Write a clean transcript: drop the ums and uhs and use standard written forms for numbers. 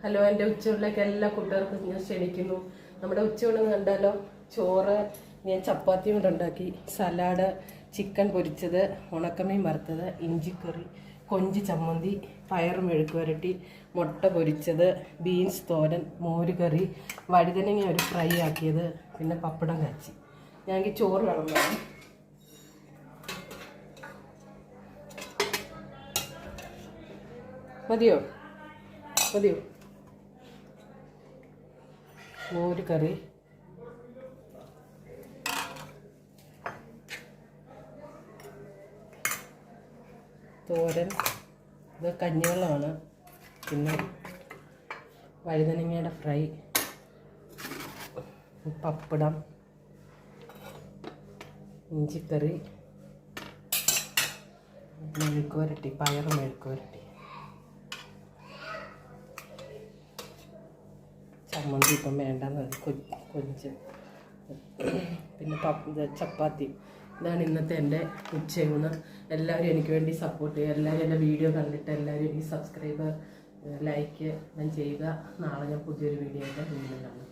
Hello, എൻ്റെ ഉച്ചയൂണിലേക്ക് എല്ലാ കൂട്ടുകാർക്കും ഞാൻ ക്ഷണിക്കുന്നു. നമ്മുടെ ഉച്ചയൂണ് കണ്ടാലോ. ചോറ്, ഞാൻ ചപ്പാത്തി കൊണ്ടുണ്ടാക്കി, സലാഡ്, ചിക്കൻ പൊരിച്ചത്, ഉണക്കമീൻ വറുത്തത്, ഇഞ്ചിക്കറി, കൊഞ്ച് ചമ്മന്തി, പയർ മെഴുക്ക് വരട്ടി, മുട്ട പൊരിച്ചത്, ബീൻസ് തോരൻ, മോര് കറി, വഴുതനങ്ങ ഒരു ഫ്രൈ ആക്കിയത്, പിന്നെ പപ്പടം കാച്ചി. ഞങ്ങൾക്ക് ചോറ് വിളമ്പാണ്. മതിയോ? മോര് കറി, തോരൻ, ഇത് കഞ്ഞിവെള്ളമാണ്, പിന്നെ വഴുതനങ്ങയുടെ ഫ്രൈ, പപ്പടം, ഇഞ്ചിക്കറി, മെഴുക്ക് വരട്ടി, പയർ മെഴുക്ക് വരട്ടി, ചമ്മന്തി ഇപ്പം വേണ്ടെന്ന് കൊഞ്ച്, പിന്നെ ചപ്പാത്തി. ഇതാണ് ഇന്നത്തെ എൻ്റെ ഉച്ചയൂണ്. എല്ലാവരും എനിക്ക് വേണ്ടി സപ്പോർട്ട് ചെയ്യുക. എല്ലാവരും എൻ്റെ വീഡിയോ കണ്ടിട്ട് എല്ലാവരും എനിക്ക് സബ്സ്ക്രൈബ്, ലൈക്ക് ഞാൻ ചെയ്യുക. നാളെ ഞാൻ പുതിയൊരു വീഡിയോ ആയിട്ട് വീണ്ടും കാണാം.